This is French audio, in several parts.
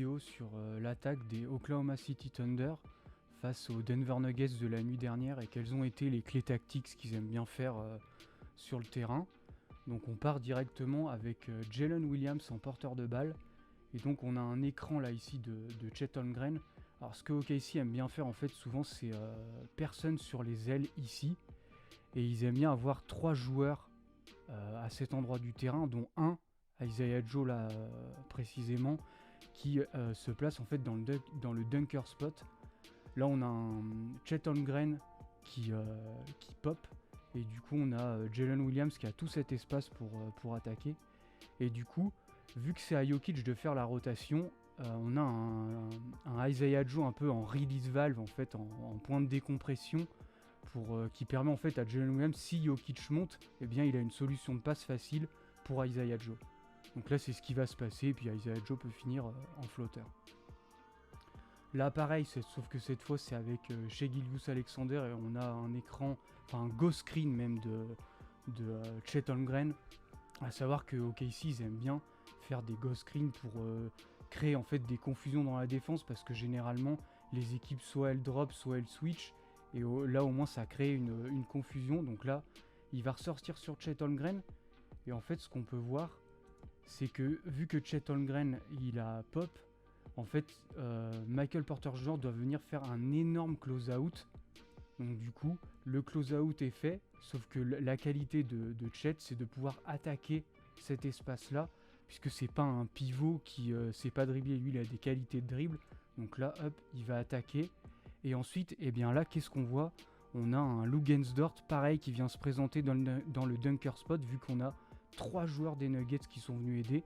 vidéo sur l'attaque des Oklahoma City Thunder face aux Denver Nuggets de la nuit dernière et quelles ont été les clés tactiques, ce qu'ils aiment bien faire sur le terrain. Donc on part directement avec Jalen Williams en porteur de balle. Et donc on a un écran là ici de Chet Holmgren. Alors ce que OKC aime bien faire en fait souvent c'est personne sur les ailes ici. Et ils aiment bien avoir 3 joueurs à cet endroit du terrain, dont un, Isaiah Joe là précisément, qui se place en fait dans le dunker spot. Là on a un Chet Holmgren qui pop. Et du coup on a Jalen Williams qui a tout cet espace pour attaquer. Et du coup, vu que c'est à Jokic de faire la rotation, on a un Isaiah Joe un peu en release valve, en fait, en point de décompression, qui permet en fait à Jalen Williams, si Jokic monte, eh bien il a une solution de passe facile pour Isaiah Joe. Donc là c'est ce qui va se passer, et puis Isaiah Joe peut finir en flotteur. Là pareil, sauf que cette fois c'est avec Shai Gilgeous-Alexander et on a un écran, enfin un ghost screen même de Chet Holmgren. À savoir que OKC ils aiment bien faire des ghost screens pour créer en fait des confusions dans la défense, parce que généralement les équipes soit elles drop soit elles switch, et là au moins ça crée une confusion. Donc là il va ressortir sur Chet Holmgren, et en fait ce qu'on peut voir c'est que vu que Chet Holmgren il a pop, en fait Michael Porter Jr. doit venir faire un énorme close-out. Donc du coup, le close-out est fait, sauf que la qualité de Chet, c'est de pouvoir attaquer cet espace-là, puisque c'est pas un pivot qui sait pas dribbler, lui il a des qualités de dribble. Donc là, hop, il va attaquer. Et ensuite, eh bien là, qu'est-ce qu'on voit? On a un Luguensdort, pareil, qui vient se présenter dans le dunker spot, vu qu'on a 3 joueurs des Nuggets qui sont venus aider.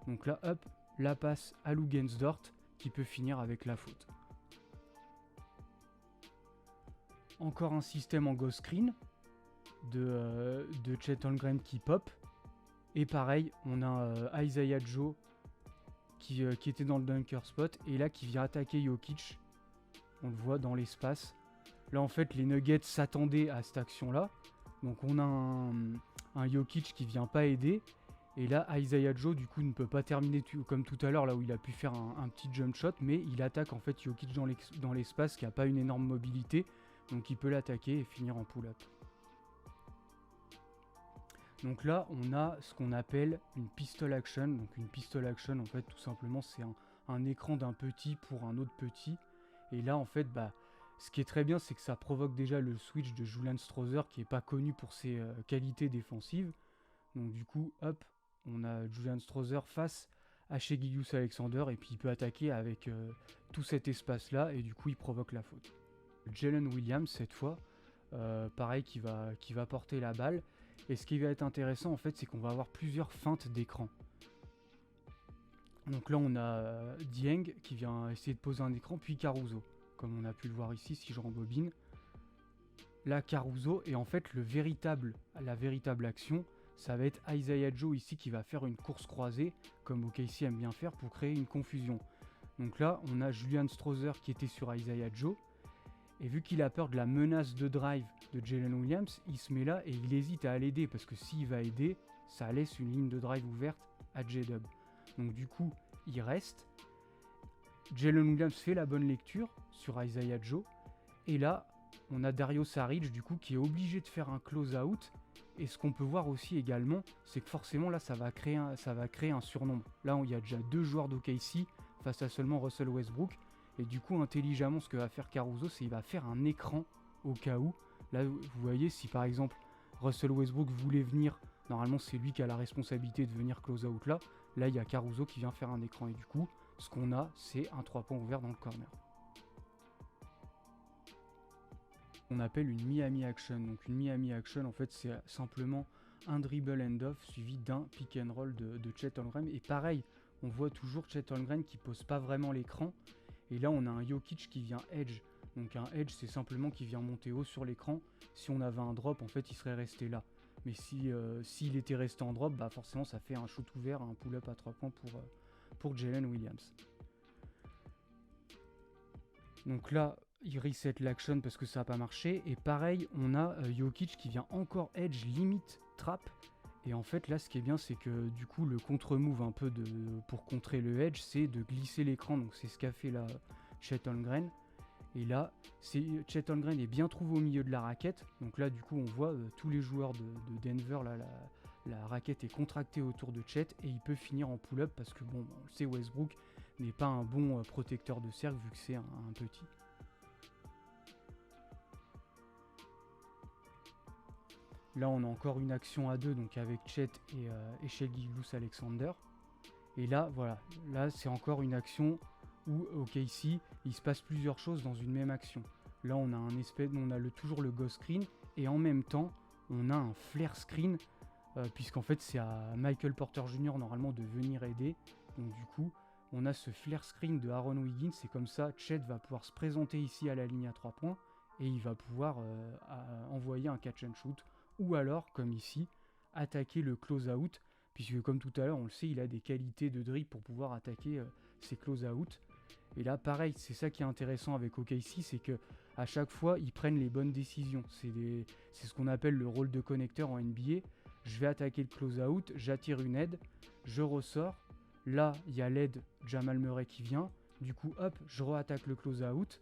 Donc là, hop, la passe à Luguensdort, qui peut finir avec la faute. Encore un système en ghost screen de Chet Holmgren qui pop. Et pareil, on a Isaiah Joe qui était dans le dunker spot et là qui vient attaquer Jokic. On le voit dans l'espace. Là en fait les Nuggets s'attendaient à cette action là. Donc on a un Jokic qui vient pas aider. Et là Isaiah Joe du coup ne peut pas terminer comme tout à l'heure là où il a pu faire un petit jump shot. Mais il attaque en fait Jokic dans l'espace qui a pas une énorme mobilité. Donc il peut l'attaquer et finir en pull-up. Donc là, on a ce qu'on appelle une pistol action. Donc une pistol action, en fait, tout simplement, c'est un écran d'un petit pour un autre petit. Et là, en fait, ce qui est très bien, c'est que ça provoque déjà le switch de Julian Strawther, qui n'est pas connu pour ses qualités défensives. Donc du coup, hop, on a Julian Strawther face à Shai Gilgeous-Alexander, et puis il peut attaquer avec tout cet espace-là, et du coup, il provoque la faute. Jalen Williams cette fois, pareil qui va porter la balle, et ce qui va être intéressant en fait c'est qu'on va avoir plusieurs feintes d'écran. Donc là on a Dieng qui vient essayer de poser un écran, puis Caruso, comme on a pu le voir ici si je rembobine. Là Caruso, et en fait la véritable action ça va être Isaiah Joe ici qui va faire une course croisée comme OKC aime bien faire pour créer une confusion. Donc là on a Julian Strawther qui était sur Isaiah Joe. Et vu qu'il a peur de la menace de drive de Jalen Williams, il se met là et il hésite à aller aider, parce que s'il va aider, ça laisse une ligne de drive ouverte à J-Dub. Donc du coup, il reste. Jalen Williams fait la bonne lecture sur Isaiah Joe. Et là, on a Dario Saric du coup qui est obligé de faire un close-out. Et ce qu'on peut voir aussi également, c'est que forcément là, ça va créer un surnombre. Là, il y a déjà 2 joueurs d'OKC face à seulement Russell Westbrook. Et du coup, intelligemment, ce que va faire Caruso, c'est qu'il va faire un écran au cas où. Là, vous voyez, si par exemple Russell Westbrook voulait venir, normalement c'est lui qui a la responsabilité de venir close out là. Là, il y a Caruso qui vient faire un écran. Et du coup, ce qu'on a, c'est un 3 points ouvert dans le corner. On appelle une Miami Action. Donc une Miami Action, en fait, c'est simplement un dribble end-off suivi d'un pick and roll de Chet Holmgren. Et pareil, on voit toujours Chet Holmgren qui pose pas vraiment l'écran. Et là, on a un Jokic qui vient edge. Donc un edge, c'est simplement qui vient monter haut sur l'écran. Si on avait un drop, en fait, il serait resté là. Mais s'il était resté en drop, forcément, ça fait un shoot ouvert, un pull-up à 3 points pour Jalen Williams. Donc là, il reset l'action parce que ça n'a pas marché. Et pareil, on a Jokic qui vient encore edge, limite trap. Et en fait, là, ce qui est bien, c'est que du coup, le contre-move un peu pour contrer le edge, c'est de glisser l'écran. Donc, c'est ce qu'a fait là Chet Holmgren. Et là, Chet Holmgren est bien trouvé au milieu de la raquette. Donc là, du coup, on voit tous les joueurs de Denver. Là, la raquette est contractée autour de Chet et il peut finir en pull-up parce que, bon, on le sait, Westbrook n'est pas un bon protecteur de cercle vu que c'est un petit. Là, on a encore une action à deux, donc avec Chet et Shai Gilgeous-Alexander. Et là, voilà, là c'est encore une action où OKC, il se passe plusieurs choses dans une même action. Là, on a toujours le ghost screen et en même temps, on a un flare screen puisqu'en fait, c'est à Michael Porter Jr. normalement de venir aider. Donc du coup, on a ce flare screen de Aaron Wiggins. C'est comme ça, Chet va pouvoir se présenter ici à la ligne à 3 points et il va pouvoir envoyer un catch and shoot. Ou alors, comme ici, attaquer le close-out, puisque comme tout à l'heure, on le sait, il a des qualités de dribble pour pouvoir attaquer ses close-out. Et là, pareil, c'est ça qui est intéressant avec OKC, c'est que à chaque fois, ils prennent les bonnes décisions. C'est ce qu'on appelle le rôle de connecteur en NBA. Je vais attaquer le close-out, j'attire une aide, je ressors. Là, il y a l'aide Jamal Murray qui vient. Du coup, hop, je re-attaque le close-out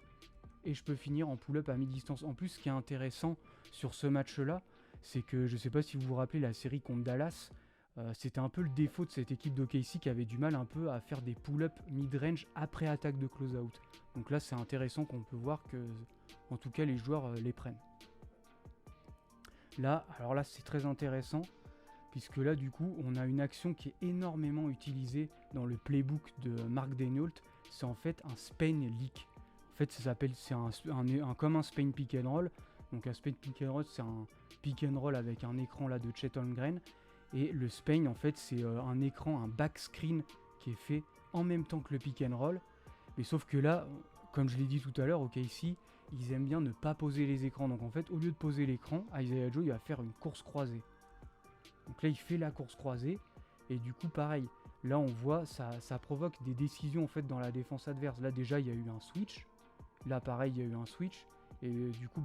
et je peux finir en pull-up à mi-distance. En plus, ce qui est intéressant sur ce match-là, c'est que je ne sais pas si vous vous rappelez la série contre Dallas, c'était un peu le défaut de cette équipe d'OKC qui avait du mal un peu à faire des pull-up mid-range après attaque de close-out. Donc là, c'est intéressant qu'on peut voir que, en tout cas, les joueurs les prennent. Là, alors là, c'est très intéressant, puisque là, du coup, on a une action qui est énormément utilisée dans le playbook de Mark Daigneault. C'est en fait un Spain leak. En fait, c'est comme un Spain pick and roll. Donc un Spain pick and roll, c'est un pick and roll avec un écran là de Chet Holmgren. Et le Spain, en fait, c'est un écran, un back screen qui est fait en même temps que le pick and roll. Mais sauf que là, comme je l'ai dit tout à l'heure, OKC, ils aiment bien ne pas poser les écrans. Donc en fait, au lieu de poser l'écran, Isaiah Joe, il va faire une course croisée. Donc là, il fait la course croisée. Et du coup, pareil, là, on voit, ça provoque des décisions en fait dans la défense adverse. Là, déjà, il y a eu un switch. Là, pareil, il y a eu un switch. Et du coup,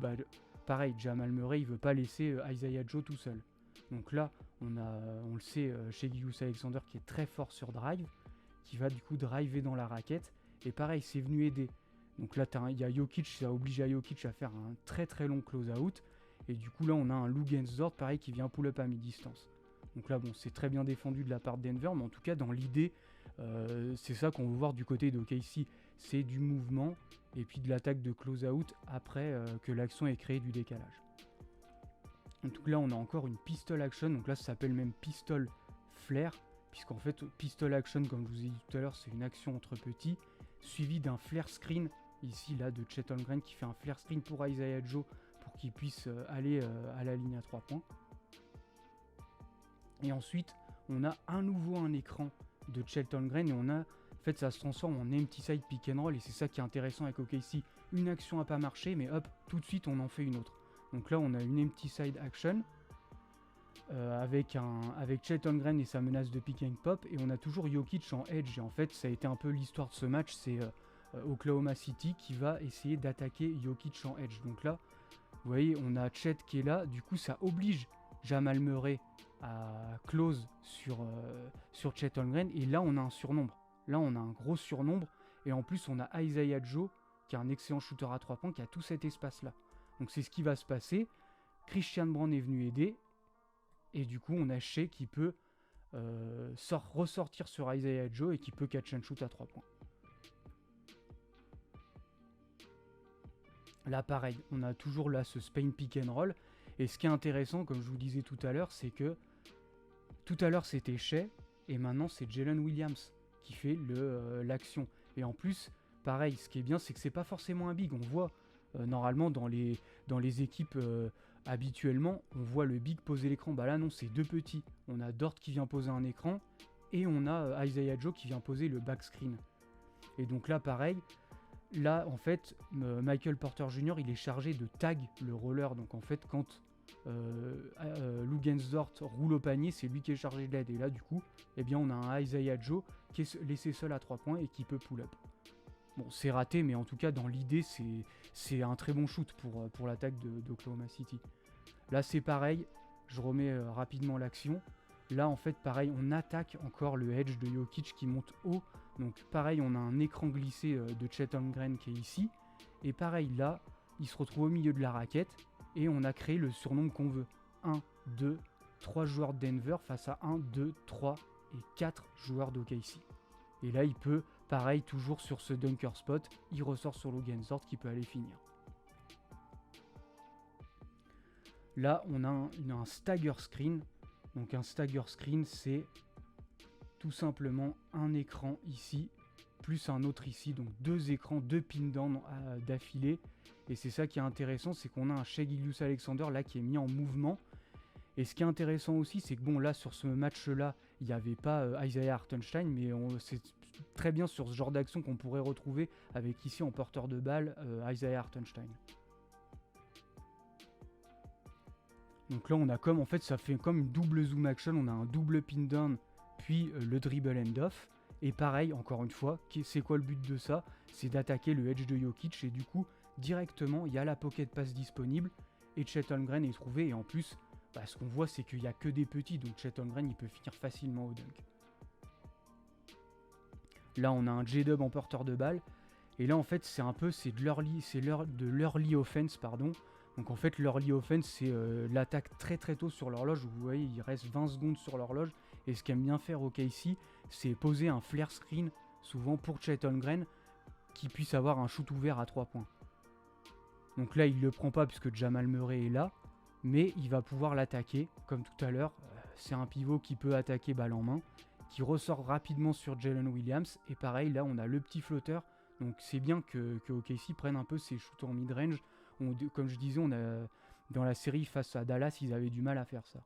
pareil, Jamal Murray, il veut pas laisser Isaiah Joe tout seul. Donc là, on le sait, Shai Gilgeous-Alexander qui est très fort sur drive, qui va du coup driver dans la raquette. Et pareil, c'est venu aider. Donc là, il y a Jokic, ça oblige à Jokic à faire un très très long close-out. Et du coup, là, on a un Luguentz-Dort, pareil, qui vient pull-up à mi-distance. Donc là, bon, c'est très bien défendu de la part de Denver, mais en tout cas, dans l'idée, c'est ça qu'on veut voir du côté d'OKC. C'est du mouvement et puis de l'attaque de close-out après que l'action ait créé du décalage. Donc là, on a encore une pistol action. Donc là, ça s'appelle même pistol flare, puisqu'en fait, pistol action, comme je vous ai dit tout à l'heure, c'est une action entre petits, suivie d'un flare screen, ici, là, de Chet Holmgren, qui fait un flare screen pour Isaiah Joe, pour qu'il puisse aller à la ligne à 3 points. Et ensuite, on a à nouveau un écran de Chet Holmgren, et on a, en fait, ça se transforme en empty side pick and roll, et c'est ça qui est intéressant avec OKC. Une action n'a pas marché, mais hop, tout de suite, on en fait une autre. Donc là, on a une empty side action avec Chet Holmgren et sa menace de pick and pop. Et on a toujours Jokic en edge. Et en fait, ça a été un peu l'histoire de ce match. C'est Oklahoma City qui va essayer d'attaquer Jokic en edge. Donc là, vous voyez, on a Chet qui est là. Du coup, ça oblige Jamal Murray à close sur Chet Holmgren. Et là, on a un surnombre. Là, on a un gros surnombre. Et en plus, on a Isaiah Joe qui est un excellent shooter à 3 points qui a tout cet espace-là. Donc c'est ce qui va se passer. Christian Brown est venu aider. Et du coup, on a Shai qui peut ressortir sur Isaiah Joe et qui peut catch and shoot à 3 points. Là, pareil, on a toujours là ce Spain pick and roll. Et ce qui est intéressant, comme je vous disais tout à l'heure, c'est que tout à l'heure c'était Shai et maintenant c'est Jalen Williams qui fait l'action. Et en plus, pareil, ce qui est bien, c'est que c'est pas forcément un big. On voit normalement dans les équipes habituellement, on voit le big poser l'écran. Bah là non, c'est deux petits. On a Dort qui vient poser un écran et on a Isaiah Joe qui vient poser le back screen. Et donc là pareil, là en fait Michael Porter Jr. il est chargé de tag le roller. Donc en fait quand Luguentz-Dort roule au panier, c'est lui qui est chargé de l'aide. Et là du coup, eh bien on a un Isaiah Joe qui est laissé seul à 3 points et qui peut pull up. Bon, c'est raté, mais en tout cas, dans l'idée, c'est un très bon shoot pour l'attaque d'Oklahoma City. Là, c'est pareil. Je remets rapidement l'action. Là en fait pareil, on attaque encore le edge de Jokic qui monte haut. Donc pareil, on a un écran glissé de Chet Holmgren qui est ici. Et pareil là, il se retrouve au milieu de la raquette. Et on a créé le surnom qu'on veut. 1, 2, 3 joueurs de Denver face à 1, 2, 3 et 4 joueurs d'OKC. Et là il peut, pareil, toujours sur ce dunker spot, il ressort sur Luguentz Dort qui peut aller finir. Là on a un stagger screen. Donc un stagger screen, c'est tout simplement un écran ici, plus un autre ici. Donc 2 écrans, 2 pin down d'affilée. Et c'est ça qui est intéressant, c'est qu'on a un Shai Gilgeous-Alexander là qui est mis en mouvement. Et ce qui est intéressant aussi, c'est que bon là sur ce match-là, il n'y avait pas Isaiah Hartenstein, mais c'est très bien sur ce genre d'action qu'on pourrait retrouver avec ici en porteur de balle Isaiah Hartenstein. Donc là on a comme, en fait ça fait comme une double zoom action, on a un double pin down, puis le dribble end off. Et pareil, encore une fois, c'est quoi le but de ça? C'est d'attaquer le edge de Jokic et du coup, directement, il y a la pocket pass disponible et Chet Holmgren est trouvé. Et en plus, ce qu'on voit c'est qu'il n'y a que des petits, donc Chet Holmgren il peut finir facilement au dunk. Là on a un J-Dub en porteur de balle. Et là en fait c'est de l'early offense, pardon. Donc en fait l'early offense c'est l'attaque très tôt sur l'horloge. Vous voyez il reste 20 secondes sur l'horloge. Et ce qu'aime bien faire OKC, c'est poser un flare screen souvent pour Chet Holmgren qui puisse avoir un shoot ouvert à 3 points. Donc là il le prend pas puisque Jamal Murray est là. Mais il va pouvoir l'attaquer comme tout à l'heure. C'est un pivot qui peut attaquer balle en main, qui ressort rapidement sur Jalen Williams. Et pareil là on a le petit flotteur. Donc c'est bien que OKC prenne un peu ses shoots en mid-range. Comme je disais, dans la série face à Dallas, ils avaient du mal à faire ça.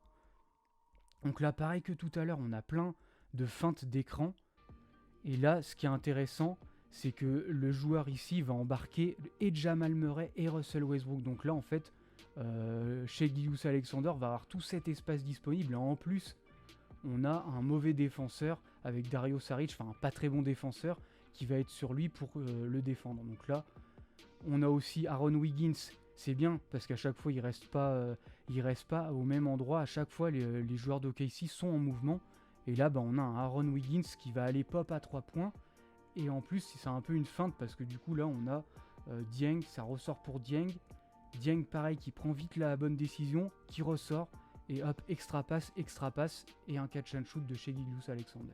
Donc là, pareil que tout à l'heure, on a plein de feintes d'écran. Et là, ce qui est intéressant, c'est que le joueur ici va embarquer et Jamal Murray et Russell Westbrook. Donc là, en fait, Shai Gilgeous-Alexander va avoir tout cet espace disponible. Et en plus, on a un mauvais défenseur avec Dario Saric, enfin un pas très bon défenseur, qui va être sur lui pour le défendre. Donc là, on a aussi Aaron Wiggins, c'est bien parce qu'à chaque fois il reste pas au même endroit. À chaque fois les joueurs d'OKC sont en mouvement. Et là on a un Aaron Wiggins qui va aller pop à 3 points. Et en plus c'est un peu une feinte parce que du coup là on a Dieng, ça ressort pour Dieng. Dieng pareil qui prend vite la bonne décision, qui ressort. Et hop, extra pass et un catch and shoot de Shai Gilgeous-Alexander.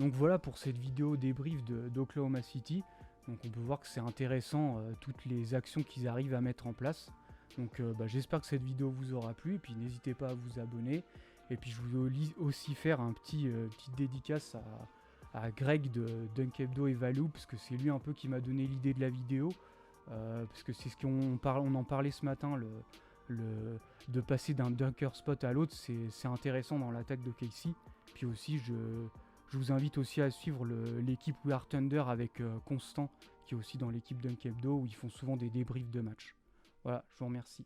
Donc voilà pour cette vidéo débrief d'Oklahoma City. Donc on peut voir que c'est intéressant toutes les actions qu'ils arrivent à mettre en place. Donc j'espère que cette vidéo vous aura plu. Et puis n'hésitez pas à vous abonner. Et puis je voulais aussi faire un petite dédicace à Greg de Dunk Hebdo et Valou. Parce que c'est lui un peu qui m'a donné l'idée de la vidéo. Parce que c'est ce qu'on en parlait ce matin. De passer d'un dunker spot à l'autre, c'est intéressant dans l'attaque de Casey. Puis aussi je vous invite aussi à suivre l'équipe We Are Thunder avec Constant, qui est aussi dans l'équipe Dunk Hebdo, où ils font souvent des débriefs de match. Voilà, je vous remercie.